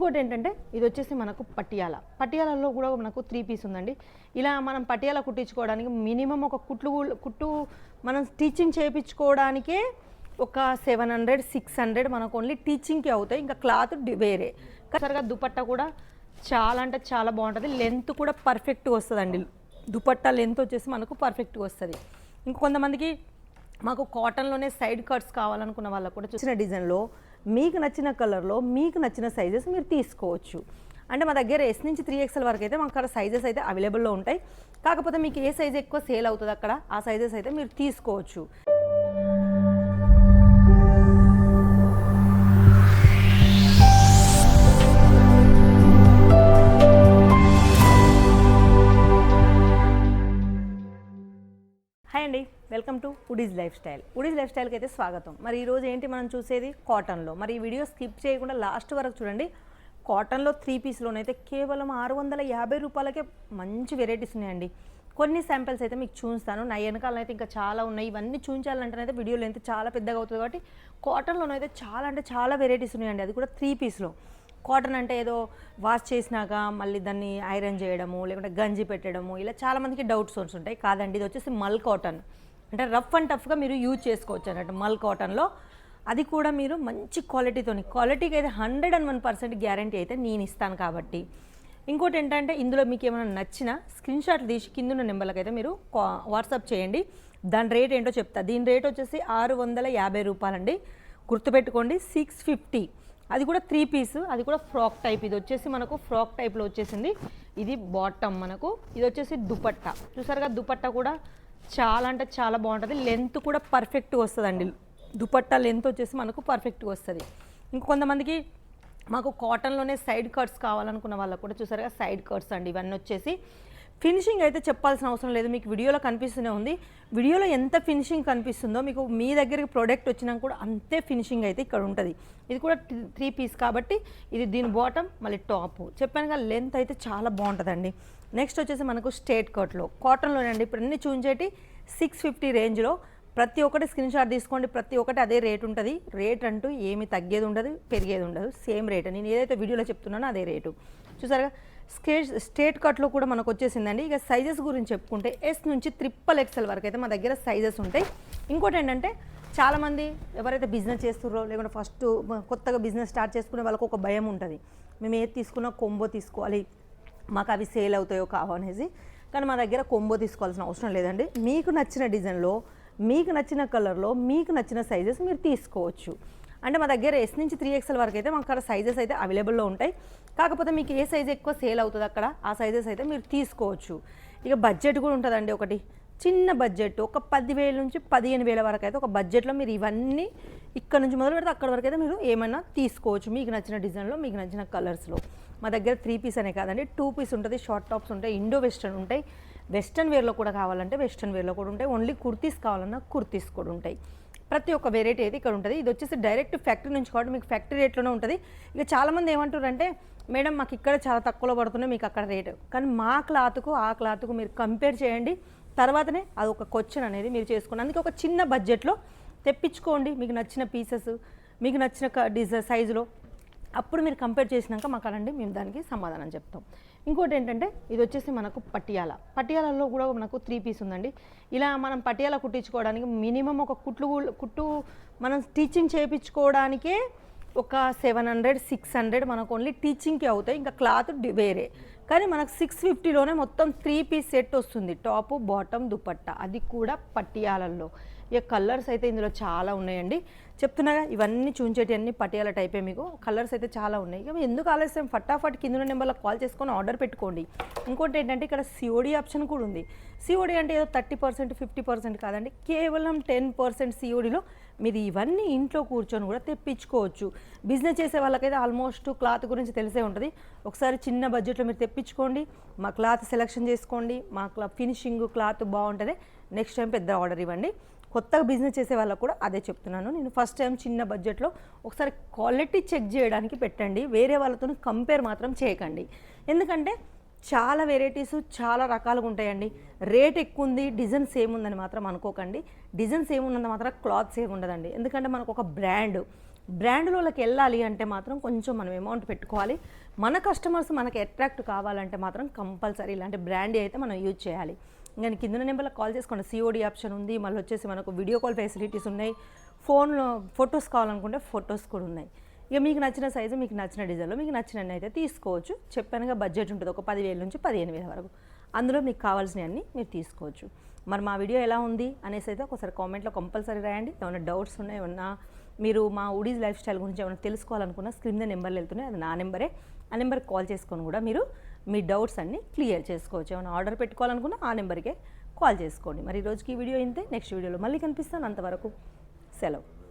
ఇంకోటి ఏంటంటే ఇది వచ్చేసి మనకు పటియాలలో కూడా మనకు 3 పీస్ ఉందండి. ఇలా మనం పటియాల కుట్టించుకోవడానికి మినిమం ఒక కుట్టు మనం స్టిచ్చింగ్ చేయించుకోవడానికే ఒక 700 600 మనకు ఓన్లీ టీచింగ్కి అవుతాయి. ఇంకా క్లాత్ వేరే. సరిగా దుపట్టా కూడా చాలా అంటే చాలా బాగుంటుంది. లెంత్ కూడా పర్ఫెక్ట్గా వస్తుందండి. దుపట్టా లెంత్ వచ్చేసి మనకు పర్ఫెక్ట్గా వస్తుంది. ఇంక కొంతమందికి మాకు కాటన్లోనే సైడ్ కట్స్ కావాలనుకున్న వాళ్ళకు కూడా చూసిన డిజైన్లో మీకు నచ్చిన కలర్లో మీకు నచ్చిన సైజెస్ మీరు తీసుకోవచ్చు. అంటే మా దగ్గర S నుంచి 3XL వరకు అయితే మాకు అక్కడ సైజెస్ అయితే అవైలబుల్లో ఉంటాయి. కాకపోతే మీకు ఏ సైజ్ ఎక్కువ సేల్ అవుతుంది అక్కడ ఆ సైజెస్ అయితే మీరు తీసుకోవచ్చు. హాయ్ అండి, welcome to Woodies life style. Woodies life స్టైల్కి అయితే స్వాగతం. మరి ఈరోజు ఏంటి మనం చూసేది కాటన్లో. మరి ఈ వీడియో స్కిప్ చేయకుండా లాస్ట్ వరకు చూడండి. కాటన్లో 3 పీస్లోనైతే కేవలం 650 రూపాయలకే మంచి వెరైటీస్ ఉన్నాయండి. కొన్ని శాంపిల్స్ అయితే మీకు చూస్తాను. నా వెనకాలనైతే ఇంకా చాలా ఉన్నాయి. ఇవన్నీ చూపించాలంటేనైతే వీడియో లెంత్ చాలా పెద్దగా అవుతుంది. కాబట్టి కాటన్లోనైతే చాలా అంటే చాలా వెరైటీస్ ఉన్నాయండి. అది కూడా 3 పీస్లో. కాటన్ అంటే ఏదో వాష్ చేసినాక మళ్ళీ దాన్ని ఐరన్ చేయడము లేకుంటే గంజి పెట్టడము ఇలా చాలామందికి డౌట్స్ ఉంటాయి. కాదండి, ఇది వచ్చేసి మల్ కాటన్. అంటే రఫ్ అండ్ టఫ్గా మీరు యూజ్ చేసుకోవచ్చు అన్నట్టు మల్ కాటన్లో. అది కూడా మీరు మంచి క్వాలిటీకి అయితే 101% గ్యారంటీ అయితే నేను ఇస్తాను. కాబట్టి ఇంకోటి ఏంటంటే ఇందులో మీకు ఏమైనా నచ్చిన స్క్రీన్ షాట్ తీసి కింద నెంబర్లకు అయితే మీరు వాట్సాప్ చేయండి. దాని రేట్ ఏంటో చెప్తా. దీని రేట్ వచ్చేసి 650 రూపాయలండి. గుర్తుపెట్టుకోండి, 650. అది కూడా 3 పీస్, అది కూడా ఫ్రాక్ టైప్. ఇది వచ్చేసి మనకు ఫ్రాక్ టైప్లో వచ్చేసింది. ఇది బాటమ్ మనకు. ఇది వచ్చేసి దుపట్టా. చూసారుగా, దుపట్టా కూడా చాలా అంటే చాలా బాగుంటుంది. లెంత్ కూడా పర్ఫెక్ట్గా వస్తుందండి. దుపట్టా లెంత్ వచ్చేసి మనకు పర్ఫెక్ట్గా వస్తుంది. ఇంకొంతమందికి మాకు కాటన్లోనే సైడ్ కట్స్ కావాలనుకున్న వాళ్ళకు కూడా చూసారుగా సైడ్ కట్స్ అండి. ఇవన్నీ వచ్చేసి ఫినిషింగ్ అయితే చెప్పాల్సిన అవసరం లేదు. మీకు వీడియోలో కనిపిస్తూనే ఉంది. వీడియోలో ఎంత ఫినిషింగ్ కనిపిస్తుందో మీకు మీ దగ్గరికి ప్రోడక్ట్ వచ్చినా కూడా అంతే ఫినిషింగ్ అయితే ఇక్కడ ఉంటుంది. ఇది కూడా 3 పీస్ కాబట్టి ఇది దీని బాటమ్ మళ్ళీ టాప్. చెప్పాను కదా, లెంత్ అయితే చాలా బాగుంటుందండి. నెక్స్ట్ వచ్చేసి మనకు స్ట్రేట్ కట్లో కాటన్లోనండి. ఇప్పుడు అన్ని చూంచేటి 650 రేంజ్లో. ప్రతి ఒక్కటి స్క్రీన్ షాట్ తీసుకోండి. ప్రతి ఒక్కటి అదే రేట్ ఉంటుంది. రేట్ అంటూ ఏమి తగ్గేది ఉండదు, పెరిగేది ఉండదు. Same rate. నేను ఏదైతే వీడియోలో చెప్తున్నానో అదే రేటు. చూసారుగా, స్ట్రేట్ కట్లో కూడా మనకు వచ్చేసిందండి. ఇక సైజెస్ గురించి చెప్పుకుంటే S నుంచి XXL వరకు అయితే మా దగ్గర సైజెస్ ఉంటాయి. ఇంకోటి ఏంటంటే చాలామంది ఎవరైతే బిజినెస్ చేస్తున్నారో లేకుంటే ఫస్ట్ కొత్తగా బిజినెస్ స్టార్ట్ చేసుకునే వాళ్ళకు ఒక భయం ఉంటుంది. మేము ఏది తీసుకున్నా కొంబో తీసుకోవాలి, మాకు అవి సేల్ అవుతాయో కావనేసి. కానీ మా దగ్గర కొంబో తీసుకోవాల్సిన అవసరం లేదండి. మీకు నచ్చిన డిజైన్లో మీకు నచ్చిన కలర్లో మీకు నచ్చిన సైజెస్ మీరు తీసుకోవచ్చు. అంటే మా దగ్గర S నుంచి 3XL వరకు అయితే మాకు అక్కడ సైజెస్ అయితే అవైలబుల్లో ఉంటాయి. కాకపోతే మీకు ఏ సైజ్ ఎక్కువ సేల్ అవుతుంది అక్కడ ఆ సైజెస్ అయితే మీరు తీసుకోవచ్చు. ఇక బడ్జెట్ కూడా ఉంటుందండి. ఒకటి చిన్న బడ్జెట్, ఒక 10,000 నుంచి 15,000 వరకు అయితే ఒక బడ్జెట్లో మీరు ఇవన్నీ ఇక్కడ నుంచి మొదలు పెడితే అక్కడ వరకు అయితే మీరు ఏమైనా తీసుకోవచ్చు. మీకు నచ్చిన డిజైన్లో మీకు నచ్చిన కలర్స్లో. మా దగ్గర 3 పీస్ అనే కాదండి, 2 పీస్ ఉంటుంది, షార్ట్ టాప్స్ ఉంటాయి, ఇండో వెస్టర్న్ ఉంటాయి. వెస్టర్న్ వేర్లో కూడా కావాలంటే వెస్టర్న్ వేర్లో కూడా ఉంటాయి. ఓన్లీ కుర్తీస్ కావాలన్నా కుర్తీస్ కూడా ఉంటాయి. ప్రతి ఒక్క వెరైటీ అయితే ఇక్కడ ఉంటుంది. ఇది వచ్చేసి డైరెక్ట్ ఫ్యాక్టరీ నుంచి కాబట్టి మీకు ఫ్యాక్టరీ రేట్లోనే ఉంటుంది. ఇక చాలామంది ఏమంటారంటే, మేడం మాకు ఇక్కడ చాలా తక్కువలో పడుతున్నాయి, మీకు అక్కడ రేటు. కానీ మా క్లాత్కు ఆ క్లాత్కు మీరు కంపేర్ చేయండి. తర్వాతనే అది ఒక క్వశ్చన్ అనేది మీరు చేసుకోండి. అందుకే ఒక చిన్న బడ్జెట్లో తెప్పించుకోండి మీకు నచ్చిన పీసెస్, మీకు నచ్చిన డిజైన్ సైజులో. అప్పుడు మీరు కంపేర్ చేసినాక మాకు అనండి, మేము దానికి సమాధానం చెప్తాం. ఇంకోటి ఏంటంటే ఇది వచ్చేసి మనకు పటియాలలో కూడా మనకు 3 పీస్ ఉందండి. ఇలా మనం పటియాల కుట్టించుకోవడానికి మినిమం ఒక కుట్టు మనం స్టిచ్చింగ్ చేయించుకోవడానికే ఒక 700 600 మనకు ఓన్లీ టీచింగ్కి అవుతాయి. ఇంకా క్లాత్ వేరే. కానీ మనకు 650లోనే మొత్తం 3 పీస్ సెట్ వస్తుంది. టాపు బాటమ్ దుపట్టా, అది కూడా పటియాలలో. ఇక కలర్స్ అయితే ఇందులో చాలా ఉన్నాయండి. చెప్తున్నాగా, ఇవన్నీ చూంచేటి అన్ని పటియాల టైపే. మీకు కలర్స్ అయితే చాలా ఉన్నాయి. ఇక ఎందుకు ఆలస్యం, ఫటాఫట్ కింద నెంబర్లో కాల్ చేసుకొని ఆర్డర్ పెట్టుకోండి. ఇంకోటి ఏంటంటే ఇక్కడ COD ఆప్షన్ కూడా ఉంది. COD అంటే ఏదో 30% 50% కాదండి, కేవలం 10% CODలో మీరు ఇవన్నీ ఇంట్లో కూర్చొని కూడా తెప్పించుకోవచ్చు. బిజినెస్ చేసే వాళ్ళకైతే ఆల్మోస్ట్ క్లాత్ గురించి తెలిసే ఉంటుంది. ఒకసారి చిన్న బడ్జెట్లో మీరు తెప్పించుకోండి, మా క్లాత్ సెలెక్షన్ చేసుకోండి, మా ఫినిషింగ్ క్లాత్ బాగుంటుంది. నెక్స్ట్ టైం పెద్ద ఆర్డర్ ఇవ్వండి. కొత్తగా బిజినెస్ చేసే వాళ్ళకు కూడా అదే చెప్తున్నాను. నేను ఫస్ట్ టైం చిన్న బడ్జెట్లో ఒకసారి క్వాలిటీ చెక్ చేయడానికి పెట్టండి. వేరే వాళ్ళతో కంపేర్ మాత్రం చేయకండి. ఎందుకంటే చాలా వెరైటీస్ చాలా రకాలుగా ఉంటాయండి. రేట్ ఎక్కువ ఉంది, డిజైన్ సేమ్ ఉందని మాత్రం అనుకోకండి. డిజైన్ సేమ్ ఉన్నంత మాత్రం క్లాత్ సేమ్ ఉండదండి. ఎందుకంటే మనకు ఒక బ్రాండ్ బ్రాండ్లోకి వెళ్ళాలి అంటే మాత్రం కొంచెం మనం అమౌంట్ పెట్టుకోవాలి. మన కస్టమర్స్ మనకి అట్రాక్ట్ కావాలంటే మాత్రం కంపల్సరీ ఇలాంటి బ్రాండ్ అయితే మనం యూజ్ చేయాలి. ఇంకా కింద నెంబర్లో కాల్ చేసుకోండి. సిఓడి ఆప్షన్ ఉంది, మళ్ళీ వచ్చేసి మనకు వీడియో కాల్ ఫెసిలిటీస్ ఉన్నాయి, ఫోన్లో ఫొటోస్ కావాలనుకుంటే ఫొటోస్ కూడా ఉన్నాయి. ఇక మీకు నచ్చిన సైజు, మీకు నచ్చిన డిజైన్లో మీకు నచ్చినన్ని అయితే తీసుకోవచ్చు. చెప్పానుగా బడ్జెట్ ఉంటుంది ఒక 10,000 నుంచి 15,000 వరకు. అందులో మీకు కావాల్సినవన్నీ మీరు తీసుకోవచ్చు. మరి మా వీడియో ఎలా ఉంది అనేసి అయితే ఒకసారి కామెంట్లో కంపల్సరీ రాయండి. ఏమైనా డౌట్స్ ఉన్నాయి, ఏమన్నా మీరు మా వుడీస్ లైఫ్ స్టైల్ గురించి ఏమైనా తెలుసుకోవాలనుకున్నా స్క్రీన్ మీద నెంబర్లు వెళ్తున్నాయి, అది నా నెంబరే. ఆ నెంబర్కి కాల్ చేసుకొని కూడా మీరు మీ డౌట్స్ అన్నీ క్లియర్ చేసుకోవచ్చు. ఏమైనా ఆర్డర్ పెట్టుకోవాలనుకున్నా ఆ నెంబర్కే కాల్ చేసుకోండి. మరి ఈ రోజుకి ఈ వీడియో ఇంతే. నెక్స్ట్ వీడియోలో మళ్ళీ కనిపిస్తాను. అంతవరకు సెలవు.